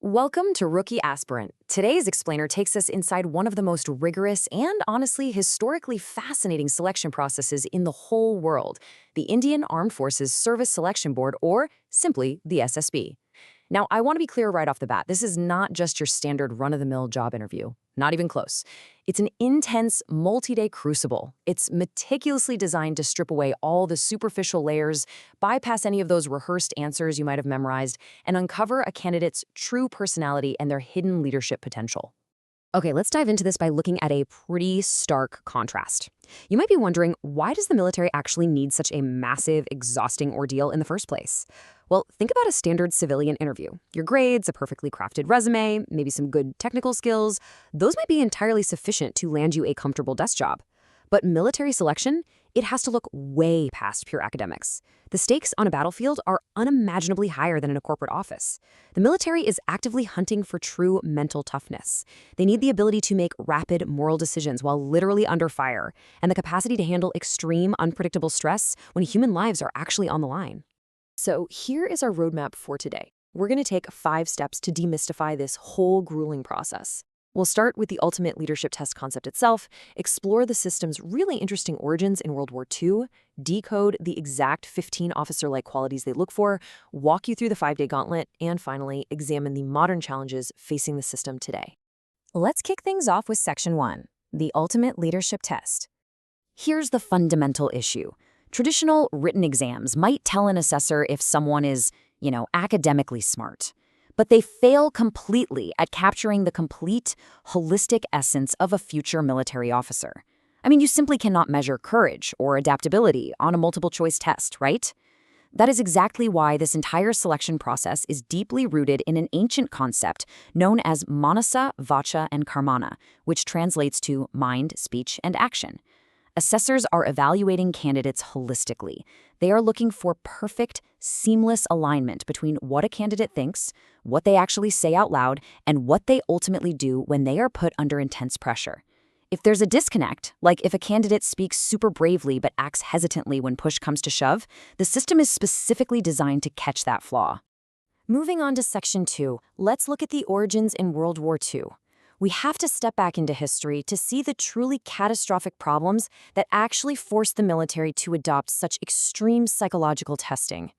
Welcome to Rookie Aspirant. Today's explainer takes us inside one of the most rigorous and honestly historically fascinating selection processes in the whole world, the Indian Armed Forces Service Selection Board, or simply the SSB. Now, I want to be clear right off the bat, this is not just your standard run-of-the-mill job interview. Not even close. It's an intense, multi-day crucible. It's meticulously designed to strip away all the superficial layers, bypass any of those rehearsed answers you might have memorized, and uncover a candidate's true personality and their hidden leadership potential. Okay, let's dive into this by looking at a pretty stark contrast. You might be wondering, why does the military actually need such a massive, exhausting ordeal in the first place? Well, think about a standard civilian interview. Your grades, a perfectly crafted resume, maybe some good technical skills, those might be entirely sufficient to land you a comfortable desk job. But military selection, it has to look way past pure academics. The stakes on a battlefield are unimaginably higher than in a corporate office. The military is actively hunting for true mental toughness. They need the ability to make rapid moral decisions while literally under fire, and the capacity to handle extreme, unpredictable stress when human lives are actually on the line. So here is our roadmap for today. We're going to take 5 steps to demystify this whole grueling process. We'll start with the ultimate leadership test concept itself, explore the system's really interesting origins in World War II, decode the exact 15 officer-like qualities they look for, walk you through the 5-day gauntlet, and finally, examine the modern challenges facing the system today. Let's kick things off with Section 1, the ultimate leadership test. Here's the fundamental issue. Traditional written exams might tell an assessor if someone is, academically smart. But they fail completely at capturing the complete, holistic essence of a future military officer. I mean, you simply cannot measure courage or adaptability on a multiple-choice test, right? That is exactly why this entire selection process is deeply rooted in an ancient concept known as manasa, vacha, and karmana, which translates to mind, speech, and action. Assessors are evaluating candidates holistically. They are looking for perfect, seamless alignment between what a candidate thinks, what they actually say out loud, and what they ultimately do when they are put under intense pressure. If there's a disconnect, like if a candidate speaks super bravely but acts hesitantly when push comes to shove, the system is specifically designed to catch that flaw. Moving on to Section 2, let's look at the origins in World War II. We have to step back into history to see the truly catastrophic problems that actually forced the military to adopt such extreme psychological testing.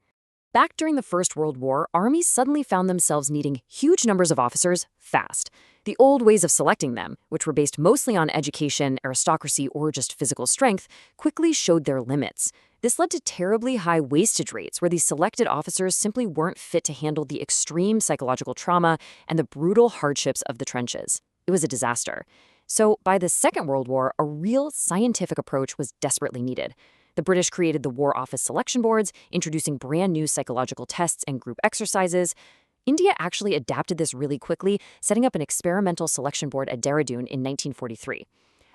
Back during the First World War, armies suddenly found themselves needing huge numbers of officers fast. The old ways of selecting them, which were based mostly on education, aristocracy, or just physical strength, quickly showed their limits. This led to terribly high wastage rates where these selected officers simply weren't fit to handle the extreme psychological trauma and the brutal hardships of the trenches. It was a disaster. So by the Second World War, a real scientific approach was desperately needed. The British created the War Office Selection Boards, introducing brand new psychological tests and group exercises. India actually adapted this really quickly, setting up an experimental selection board at Dehradun in 1943.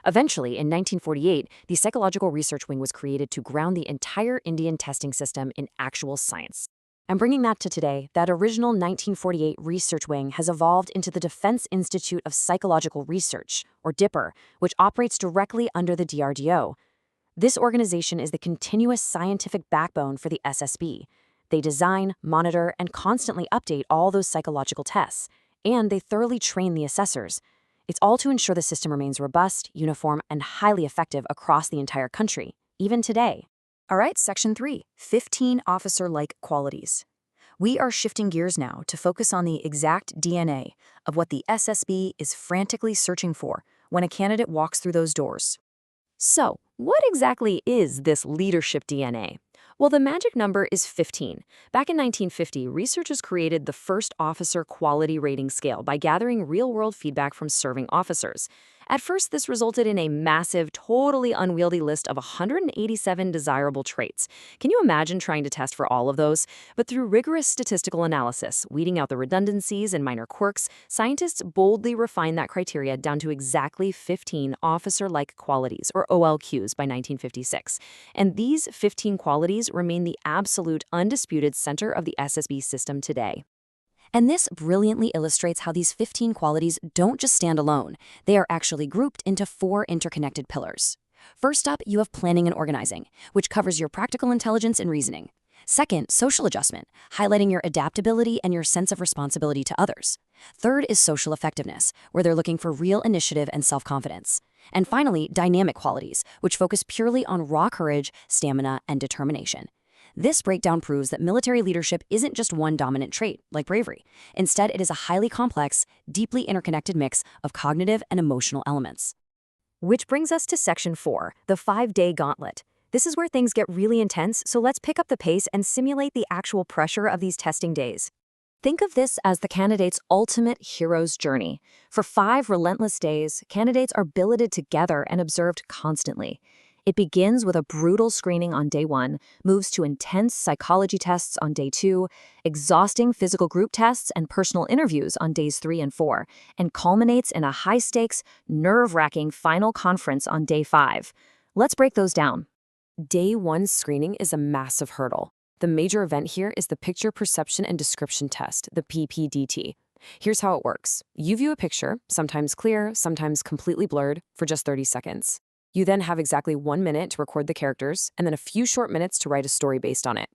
Eventually, in 1948, the Psychological Research Wing was created to ground the entire Indian testing system in actual science. And bringing that to today, that original 1948 research wing has evolved into the Defense Institute of Psychological Research, or DIPR, which operates directly under the DRDO. This organization is the continuous scientific backbone for the SSB. They design, monitor, and constantly update all those psychological tests, and they thoroughly train the assessors. It's all to ensure the system remains robust, uniform, and highly effective across the entire country, even today. All right, Section 3, 15 officer-like qualities. We are shifting gears now to focus on the exact DNA of what the SSB is frantically searching for when a candidate walks through those doors. So, what exactly is this leadership DNA? Well, the magic number is 15. Back in 1950, researchers created the first officer quality rating scale by gathering real-world feedback from serving officers. At first, this resulted in a massive, totally unwieldy list of 187 desirable traits. Can you imagine trying to test for all of those? But through rigorous statistical analysis, weeding out the redundancies and minor quirks, scientists boldly refined that criteria down to exactly 15 officer-like qualities, or OLQs, by 1956. And these 15 qualities remain the absolute, undisputed center of the SSB system today. And this brilliantly illustrates how these 15 qualities don't just stand alone. They are actually grouped into 4 interconnected pillars. First up, you have planning and organizing, which covers your practical intelligence and reasoning. Second, social adjustment, highlighting your adaptability and your sense of responsibility to others. Third is social effectiveness, where they're looking for real initiative and self-confidence. And finally, dynamic qualities, which focus purely on raw courage, stamina, and determination. This breakdown proves that military leadership isn't just one dominant trait, like bravery. Instead, it is a highly complex, deeply interconnected mix of cognitive and emotional elements. Which brings us to Section 4, the 5-day gauntlet. This is where things get really intense, so let's pick up the pace and simulate the actual pressure of these testing days. Think of this as the candidate's ultimate hero's journey. For 5 relentless days, candidates are billeted together and observed constantly. It begins with a brutal screening on day 1, moves to intense psychology tests on day 2, exhausting physical group tests and personal interviews on days 3 and 4, and culminates in a high-stakes, nerve-wracking final conference on day 5. Let's break those down. Day 1 screening is a massive hurdle. The major event here is the Picture Perception and Description Test, the PPDT. Here's how it works. You view a picture, sometimes clear, sometimes completely blurred, for just 30 seconds. You then have exactly 1 minute to record the characters, and then a few short minutes to write a story based on it.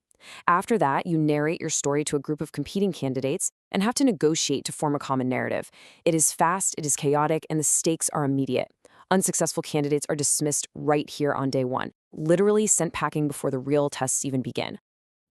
After that, you narrate your story to a group of competing candidates and have to negotiate to form a common narrative. It is fast, it is chaotic, and the stakes are immediate. Unsuccessful candidates are dismissed right here on day 1, literally sent packing before the real tests even begin.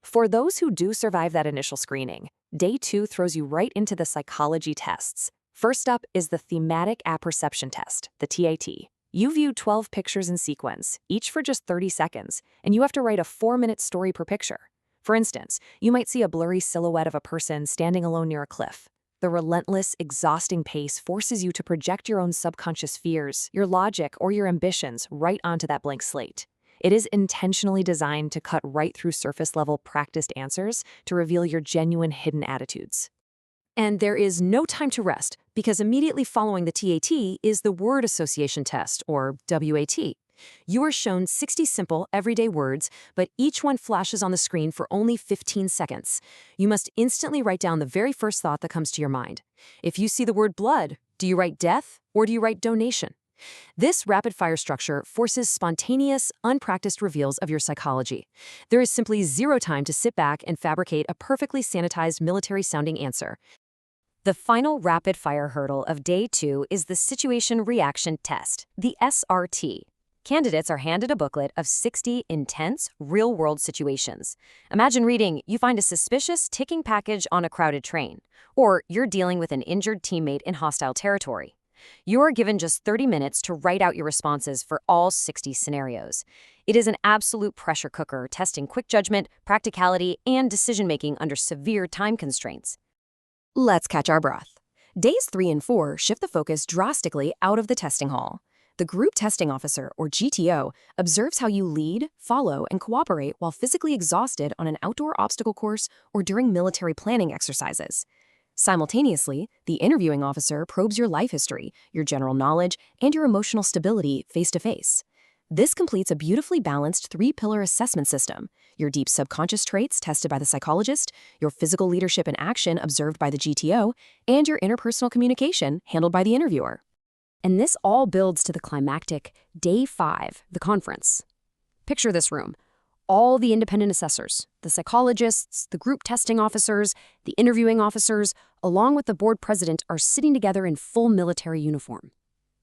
For those who do survive that initial screening, day 2 throws you right into the psychology tests. First up is the Thematic Apperception Test, the TAT. You view 12 pictures in sequence, each for just 30 seconds, and you have to write a 4-minute story per picture. For instance, you might see a blurry silhouette of a person standing alone near a cliff. The relentless, exhausting pace forces you to project your own subconscious fears, your logic, or your ambitions right onto that blank slate. It is intentionally designed to cut right through surface-level practiced answers to reveal your genuine hidden attitudes. And there is no time to rest, because immediately following the TAT is the Word Association Test, or WAT. You are shown 60 simple, everyday words, but each one flashes on the screen for only 15 seconds. You must instantly write down the very first thought that comes to your mind. If you see the word blood, do you write death, or do you write donation? This rapid-fire structure forces spontaneous, unpracticed reveals of your psychology. There is simply zero time to sit back and fabricate a perfectly sanitized military-sounding answer. The final rapid-fire hurdle of day 2 is the Situation Reaction Test, the SRT. Candidates are handed a booklet of 60 intense, real-world situations. Imagine reading, you find a suspicious ticking package on a crowded train, or you're dealing with an injured teammate in hostile territory. You are given just 30 minutes to write out your responses for all 60 scenarios. It is an absolute pressure cooker, testing quick judgment, practicality, and decision-making under severe time constraints. Let's catch our breath. Days 3 and 4 shift the focus drastically out of the testing hall. The Group Testing Officer, or GTO, observes how you lead, follow, and cooperate while physically exhausted on an outdoor obstacle course or during military planning exercises. Simultaneously, the Interviewing Officer probes your life history, your general knowledge, and your emotional stability face-to-face. This completes a beautifully balanced 3-pillar assessment system: your deep subconscious traits tested by the psychologist, your physical leadership in action observed by the GTO, and your interpersonal communication handled by the interviewer. And this all builds to the climactic Day 5, the conference. Picture this room. All the independent assessors, the psychologists, the group testing officers, the interviewing officers, along with the board president, are sitting together in full military uniform.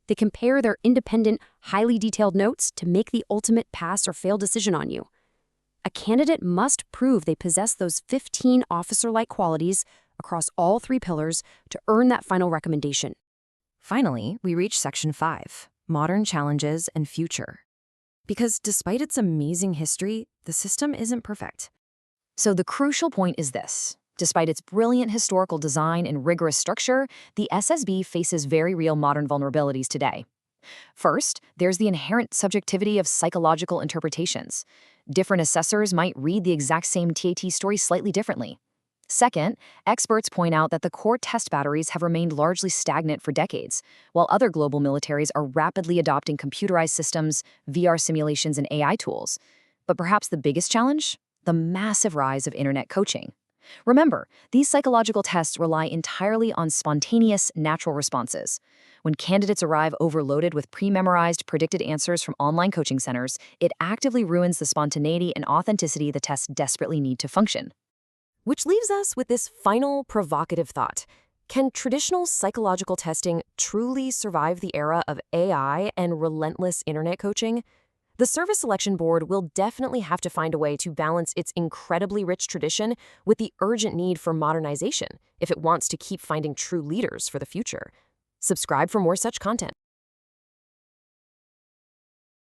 They compare their independent, highly detailed notes to make the ultimate pass or fail decision on you. A candidate must prove they possess those 15 officer-like qualities across all 3 pillars to earn that final recommendation. Finally, we reach Section 5, Modern Challenges and Future. Because despite its amazing history, the system isn't perfect. So the crucial point is this. Despite its brilliant historical design and rigorous structure, the SSB faces very real modern vulnerabilities today. First, there's the inherent subjectivity of psychological interpretations. Different assessors might read the exact same TAT story slightly differently. Second, experts point out that the core test batteries have remained largely stagnant for decades, while other global militaries are rapidly adopting computerized systems, VR simulations, and AI tools. But perhaps the biggest challenge? The massive rise of internet coaching. Remember, these psychological tests rely entirely on spontaneous, natural responses. When candidates arrive overloaded with pre-memorized, predicted answers from online coaching centers, it actively ruins the spontaneity and authenticity the tests desperately need to function. Which leaves us with this final provocative thought. Can traditional psychological testing truly survive the era of AI and relentless internet coaching? The Service Selection Board will definitely have to find a way to balance its incredibly rich tradition with the urgent need for modernization if it wants to keep finding true leaders for the future. Subscribe for more such content.